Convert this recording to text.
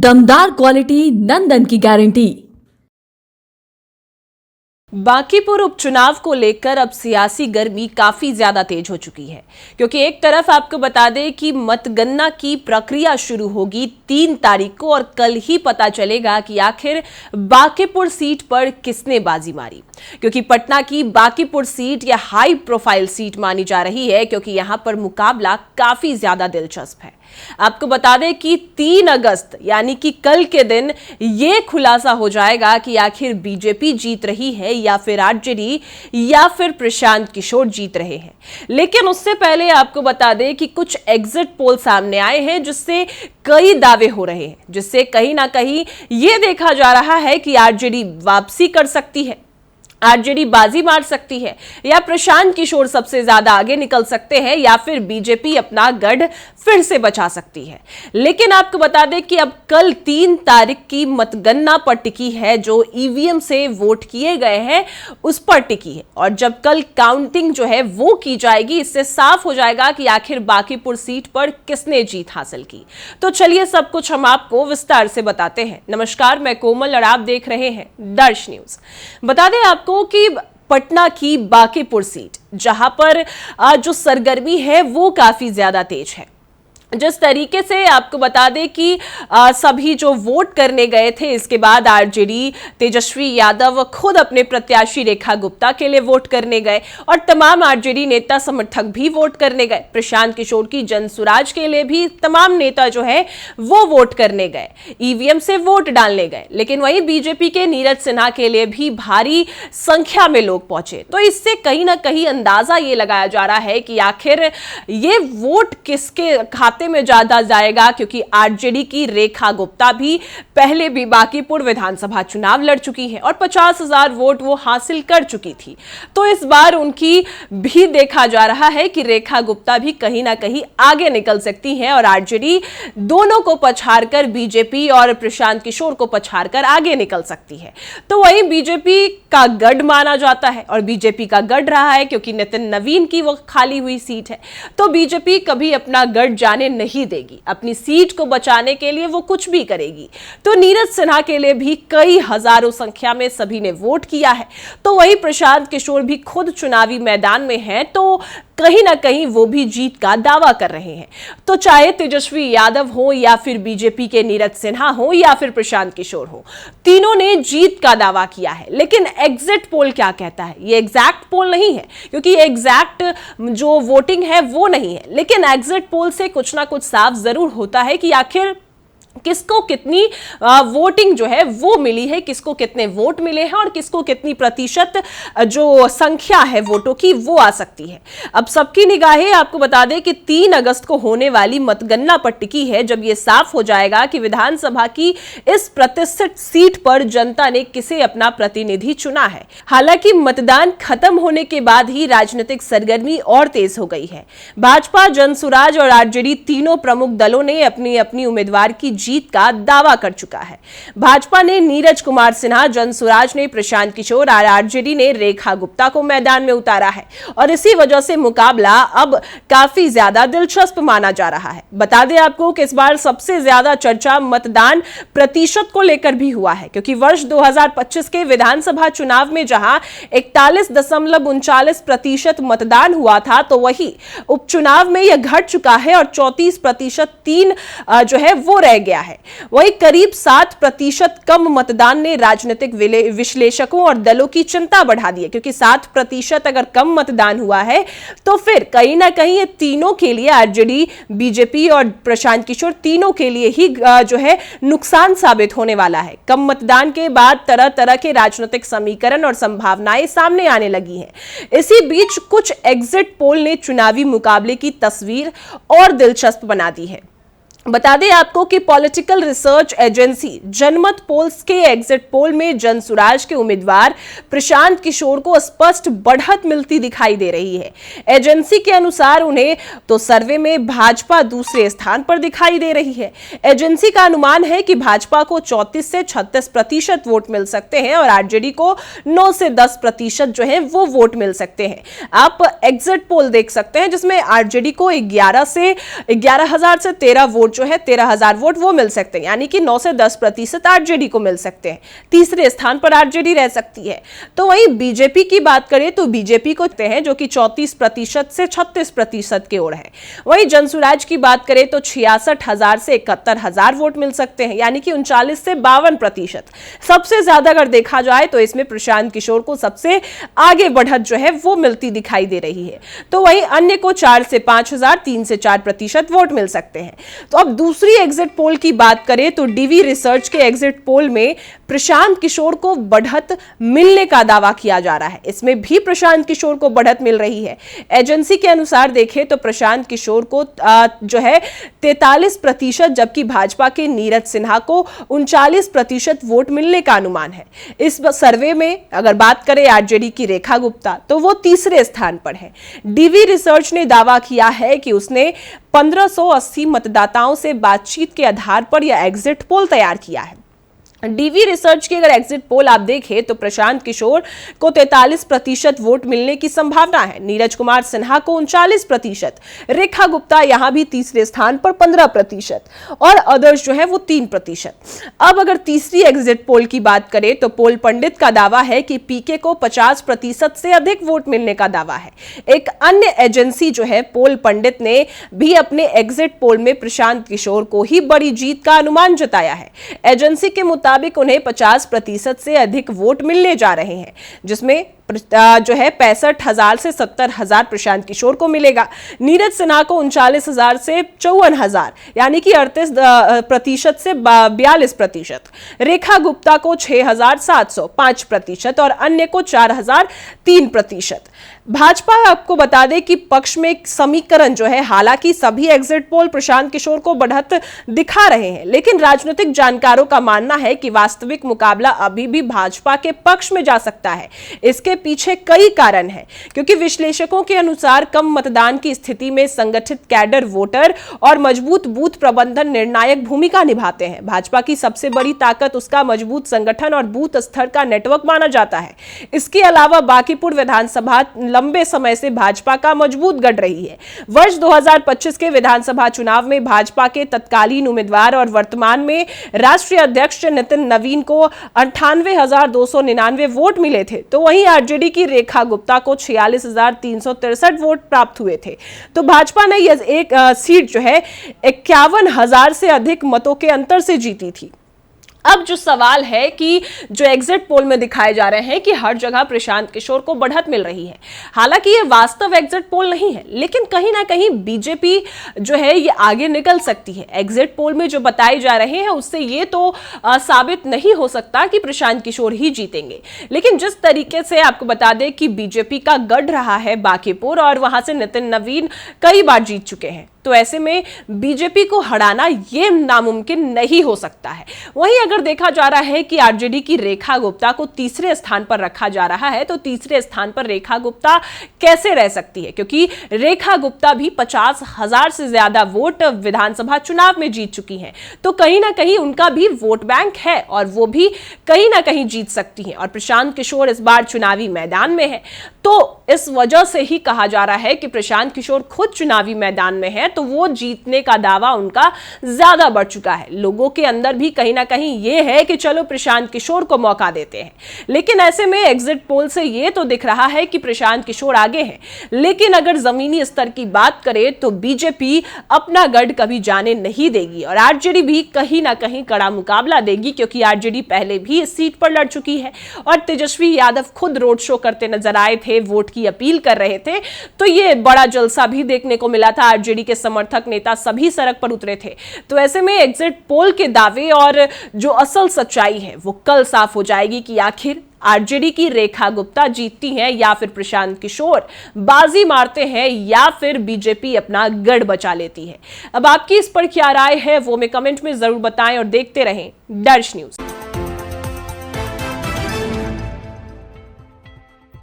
दमदार क्वालिटी, नंदन की गारंटी। बांकीपुर उपचुनाव को लेकर अब सियासी गर्मी काफी ज्यादा तेज हो चुकी है, क्योंकि एक तरफ आपको बता दें कि मतगणना की प्रक्रिया शुरू होगी 3 तारीख को और कल ही पता चलेगा कि आखिर बांकीपुर सीट पर किसने बाजी मारी। क्योंकि पटना की बांकीपुर सीट यह हाई प्रोफाइल सीट मानी जा रही है, क्योंकि यहां पर मुकाबला काफी ज्यादा दिलचस्प है। आपको बता दें कि 3 अगस्त यानी कि कल के दिन यह खुलासा हो जाएगा कि आखिर बीजेपी जीत रही है या फिर आरजेडी या फिर प्रशांत किशोर जीत रहे हैं। लेकिन उससे पहले आपको बता दें कि कुछ एग्जिट पोल सामने आए हैं जिससे कई दावे हो रहे हैं, जिससे कहीं ना कहीं यह देखा जा रहा है कि आरजेडी वापसी कर सकती है, आरजेडी बाजी मार सकती है, या प्रशांत किशोर सबसे ज्यादा आगे निकल सकते हैं, या फिर बीजेपी अपना गढ़ फिर से बचा सकती है। लेकिन आपको बता दें कि अब कल 3 तारीख की मतगणना पर टिकी है, जो ईवीएम से वोट किए गए हैं उस पर टिकी है। और जब कल काउंटिंग जो है वो की जाएगी, इससे साफ हो जाएगा कि आखिर बांकीपुर सीट पर किसने जीत हासिल की। तो चलिए सब कुछ हम आपको विस्तार से बताते हैं। नमस्कार, मैं कोमल और आप देख रहे हैं दर्श न्यूज। बता दें आपको कि पटना की बांकीपुर सीट, जहां पर जो सरगर्मी है वो काफी ज्यादा तेज है। जिस तरीके से आपको बता दें कि सभी जो वोट करने गए थे, इसके बाद आरजेडी तेजस्वी यादव खुद अपने प्रत्याशी रेखा गुप्ता के लिए वोट करने गए और तमाम आरजेडी नेता समर्थक भी वोट करने गए। प्रशांत किशोर की जनसुराज के लिए भी तमाम नेता जो है वो वोट करने गए, ईवीएम से वोट डालने गए। लेकिन वहीं बीजेपी के नीरज सिन्हा के लिए भी भारी संख्या में लोग पहुंचे। तो इससे कहीं ना कहीं अंदाजा ये लगाया जा रहा है कि आखिर ये वोट किसके खाते में ज्यादा जाएगा, क्योंकि आरजेडी की रेखा गुप्ता भी पहले भी बांकीपुर विधानसभा चुनाव लड़ चुकी है और 50,000 वोट वो हासिल कर चुकी थी। तो इस बार उनकी भी देखा जा रहा है कि रेखा गुप्ता भी कहीं ना कहीं आगे निकल सकती हैं और आरजेडी दोनों को पछाड़कर बीजेपी और प्रशांत किशोर को पछाड़कर आगे निकल सकती है। तो वहीं बीजेपी का गढ़ माना जाता है और बीजेपी का गढ़ रहा है, क्योंकि नितिन नवीन की वो खाली हुई सीट है। तो बीजेपी कभी अपना गढ़ जाने नहीं देगी, अपनी सीट को बचाने के लिए वो कुछ भी करेगी। तो नीरज सिन्हा के लिए भी कई हजारों संख्या में सभी ने वोट किया है। तो वही प्रशांत किशोर भी खुद चुनावी मैदान में हैं, तो कहीं ना कहीं वो भी जीत का दावा कर रहे हैं। तो चाहे तेजस्वी यादव हो या फिर बीजेपी के नीरज सिन्हा हो या फिर प्रशांत किशोर हो, तीनों ने जीत का दावा किया है। लेकिन एग्जिट पोल क्या कहता है? ये एग्जैक्ट पोल नहीं है, क्योंकि एग्जैक्ट जो वोटिंग है वो नहीं है। लेकिन एग्जिट पोल से कुछ ना कुछ साफ जरूर होता है कि आखिर किसको कितनी वोटिंग जो है वो मिली है, किसको कितने वोट मिले हैं और किसको कितनी प्रतिशत जो संख्या है वोटों की वो आ सकती है। अब सबकी निगाहें आपको बता दें कि 3 अगस्त को होने वाली मतगणना पर टिकी है, जब ये साफ हो जाएगा कि विधानसभा की इस प्रतिष्ठित सीट पर जनता ने किसे अपना प्रतिनिधि चुना है। हालांकि मतदान खत्म होने के बाद ही राजनीतिक सरगर्मी और तेज हो गई है। भाजपा, जनसुराज और आरजेडी तीनों प्रमुख दलों ने अपनी अपनी उम्मीदवार की जीत का दावा कर चुका है। भाजपा ने नीरज कुमार सिन्हा, जनसुराज ने प्रशांत किशोर और आरजेडी ने रेखा गुप्ता को मैदान में उतारा है और इसी वजह से मुकाबला अब काफी ज्यादा दिलचस्प माना जा रहा है। बता दें आपको कि इस बार सबसे ज्यादा चर्चा मतदान प्रतिशत को लेकर भी हुआ है, क्योंकि वर्ष 2025 के विधानसभा चुनाव में जहां 41.39% मतदान हुआ था, तो वही उपचुनाव में यह घट चुका है और 34% 3 जो है वो रह गया है। वही करीब 7% कम मतदान ने राजनीतिक विश्लेषकों और दलों की चिंता बढ़ा दी है, क्योंकि 7% अगर कम मतदान हुआ है तो फिर कहीं ना कहीं ये तीनों के लिए, आरजेडी, बीजेपी और प्रशांत किशोर, तीनों के लिए ही जो है नुकसान साबित होने वाला है। कम मतदान के बाद तरह तरह के राजनीतिक समीकरण और संभावनाएं सामने आने लगी हैं। इसी बीच कुछ एग्जिट पोल ने चुनावी मुकाबले की तस्वीर और दिलचस्प बना दी है। बता दें आपको कि पॉलिटिकल रिसर्च एजेंसी जनमत पोल्स के एग्जिट पोल में जनसुराज के उम्मीदवार प्रशांत किशोर को स्पष्ट बढ़त मिलती दिखाई दे रही है। एजेंसी के अनुसार उन्हें तो सर्वे में भाजपा दूसरे स्थान पर दिखाई दे रही है। एजेंसी का अनुमान है कि भाजपा को 34 से 36% वोट मिल सकते हैं और आरजेडी को 9 से 10% जो है वो वोट मिल सकते हैं। आप एग्जिट पोल देख सकते हैं जिसमें आरजेडी को 11,000 से 13 वोट वोट जो है 13,000 वोट वो मिल सकते हैं, यानी कि 9 से 10% आरजेडी को मिल सकते हैं। तीसरे स्थान पर आरजेडी रह सकती है। तो वहीं बीजेपी की बात करें तो बीजेपी को हैं जो कि 34% से 36% की ओर है। वहीं जनसुराज की बात करें तो 66,000 से 71,000 वोट मिल सकते हैं, यानी कि 39 से 52%। सबसे ज्यादा अगर देखा जाए तो इसमें प्रशांत किशोर को सबसे आगे बढ़त जो है वो मिलती दिखाई दे रही है। तो वहीं अन्य को 4 से 5,000, 3 से 4% वोट मिल सकते हैं। तो अब दूसरी एग्जिट पोल की बात करें तो डीवी रिसर्च के एग्जिट पोल में प्रशांत किशोर को बढ़त मिलने का दावा किया जा रहा है। इसमें भी प्रशांत किशोर को बढ़त मिल रही है। एजेंसी के अनुसार देखें तो प्रशांत किशोर को जो है 43%, जबकि भाजपा के नीरज सिन्हा को 39% वोट मिलने का अनुमान है। इस सर्वे में अगर बात करें आरजेडी की रेखा गुप्ता तो वो तीसरे स्थान पर है। डीवी रिसर्च ने दावा किया है कि उसने 1580 मतदाताओं से बातचीत के आधार पर यह एग्जिट पोल तैयार किया है। डीवी रिसर्च की अगर एग्जिट पोल आप देखें तो प्रशांत किशोर को 43% वोट मिलने की संभावना है, नीरज कुमार सिन्हा को 39%, रेखा गुप्ता यहां भी तीसरे स्थान पर 15% और अदर्स जो है वो 3%। अब अगर तीसरी एग्जिट पोल की बात करें तो पोल पंडित का दावा है कि पीके को 50% से अधिक वोट मिलने का दावा है। एक अन्य एजेंसी जो है पोल पंडित ने भी अपने एग्जिट पोल में प्रशांत किशोर को ही बड़ी जीत का अनुमान जताया है। एजेंसी के मुताबिक उन्हें 50% से अधिक वोट मिलने जा रहे हैं, जिसमें जो है 65,000 से 70,000 प्रशांत किशोर को मिलेगा। नीरज सिन्हा को 39,000 से 54,000, यानी कि 38% से 42%। रेखा गुप्ता को 6,700, 5% और अन्य को 4,000, 3%। भाजपा आपको बता दें कि पक्ष में एक समीकरण जो है, हालांकि सभी एग्जिट पोल प्रशांत किशोर को बढ़त दिखा रहे हैं, लेकिन राजनीतिक जानकारों का मानना है कि वास्तविक मुकाबला अभी भी भाजपा के पक्ष में जा सकता है। इसके पीछे कई कारण हैं, क्योंकि विश्लेषकों के अनुसार कम मतदान की स्थिति में संगठित कैडर वोटर और मजबूत बूथ प्रबंधन निर्णायक भूमिका निभाते हैं। भाजपा की सबसे बड़ी ताकत उसका मजबूत संगठन और बूथ स्तर का नेटवर्क माना जाता है। इसके अलावा बांकीपुर विधानसभा लंबे समय से भाजपा का मजबूत गढ़ रही है। वर्ष 2025 के विधानसभा चुनाव में भाजपा के तत्कालीन उम्मीदवार और वर्तमान में राष्ट्रीय अध्यक्ष नितिन नवीन को 98,299 वोट मिले थे, तो वहीं आरजेडी की रेखा गुप्ता को 46,363 वोट प्राप्त हुए थे। तो भाजपा ने यह एक सीट जो है 51,000 से अधिक मतों के अंतर से जीती थी। अब जो सवाल है कि जो एग्जिट पोल में दिखाए जा रहे हैं कि हर जगह प्रशांत किशोर को बढ़त मिल रही है, हालांकि ये वास्तव एग्जिट पोल नहीं है, लेकिन कहीं ना कहीं बीजेपी जो है ये आगे निकल सकती है। एग्जिट पोल में जो बताए जा रहे हैं उससे ये तो साबित नहीं हो सकता कि प्रशांत किशोर ही जीतेंगे, लेकिन जिस तरीके से आपको बता दें कि बीजेपी का गढ़ रहा है बांकीपुर और वहां से नितिन नवीन कई बार जीत चुके हैं, तो ऐसे में बीजेपी को हराना यह नामुमकिन नहीं हो सकता है। वहीं अगर देखा जा रहा है कि आरजेडी की रेखा गुप्ता को तीसरे स्थान पर रखा जा रहा है, तो तीसरे स्थान पर रेखा गुप्ता कैसे रह सकती है, क्योंकि रेखा गुप्ता भी 50,000 से ज्यादा वोट विधानसभा चुनाव में जीत चुकी हैं, तो कहीं ना कहीं उनका भी वोट बैंक है और वो भी कहीं ना कहीं जीत सकती हैं। और प्रशांत किशोर इस बार चुनावी मैदान में है, तो इस वजह से ही कहा जा रहा है कि प्रशांत किशोर खुद चुनावी मैदान में है, तो वो जीतने का दावा उनका ज्यादा बढ़ चुका है। लोगों के अंदर भी कहीं ना कहीं ये है कि चलो प्रशांत किशोर को मौका देते हैं, लेकिन ऐसे में एग्जिट पोल से ये तो दिख रहा है कि प्रशांत किशोर आगे हैं। लेकिन अगर जमीनी स्तर की बात करें तो बीजेपी अपना गढ़ कभी जाने नहीं देगी और आरजेडी भी कहीं ना कहीं कड़ा मुकाबला देगी, क्योंकि आरजेडी पहले भी इस सीट पर लड़ चुकी है और तेजस्वी यादव खुद रोड शो करते नजर आए थे, वोट की अपील कर रहे थे, तो ये बड़ा जलसा भी देखने को मिला था। आरजेडी के समर्थक नेता सभी सड़क पर उतरे थे। तो ऐसे में एग्जिट पोल के दावे और जो असल सच्चाई है वो कल साफ हो जाएगी कि आखिर आरजेडी की रेखा गुप्ता जीतती हैं या फिर प्रशांत किशोर बाजी मारते हैं या फिर बीजेपी अपना गढ़ बचा लेती है। अब आपकी इस पर क्या राय है वो में कमेंट में जरूर बताएं और देखते रहें दर्श न्यूज।